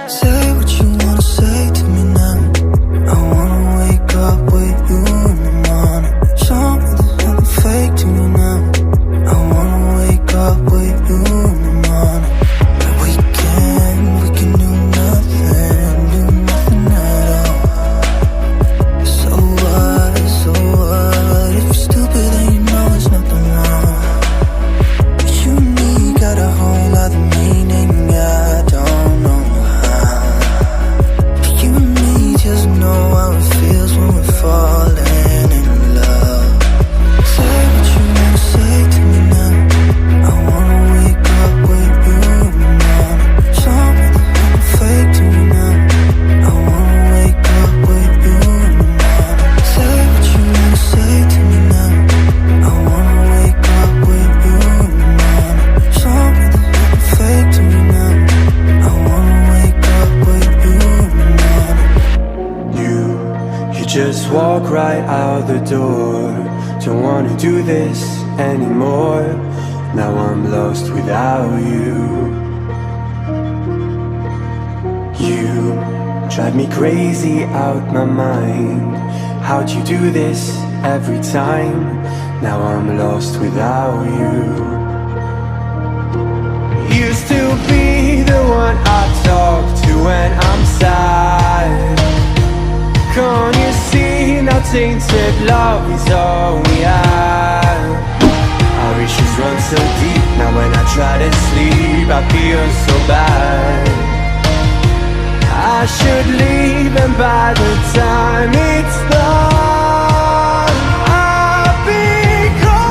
Say what you wanna say to me now. I wanna wake up with you in the morning. Show me there's nothing fake to you now. I wanna wake up with you in the morning. But we can do nothing at all. So what, if you're stupid then you know there's nothing wrong. But you and me got a whole other meaning, I don't know how. But you and me just know how it feels when we're falling in love. Say what you wanna say to me now. I wanna wake up with you in the morning. Show me there's nothing fake to me now. I wanna wake up with you in the morning. Say what you wanna say to me now. I wanna wake up with you in the morning. Show me there's nothing fake to me now. I wanna wake up with you in the morning. You just walk right out the door. Don't wanna do this anymore. Now I'm lost without you. You drive me crazy out my mind. How'd you do this every time? Now I'm lost without you. Used to be the one I talk to when I'm sad. Can't you see now tainted love is all we have? Our issues run so deep. Now when I try to sleep I feel so bad. I should leave and by the time it's done I'll be gone.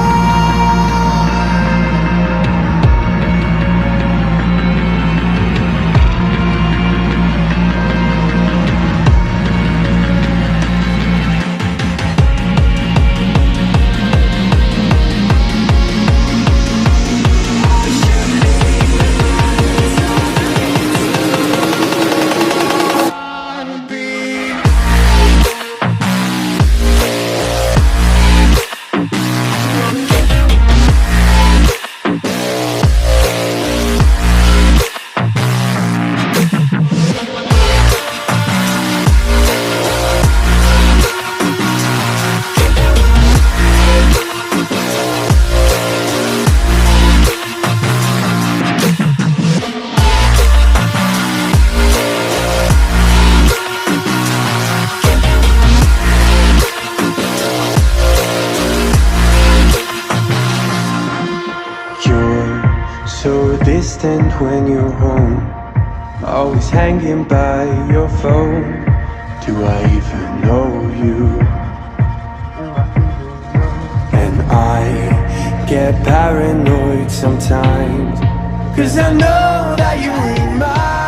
So distant when you're home, always hanging by your phone. Do I even know you? And I get paranoid sometimes, 'cause I know that you remind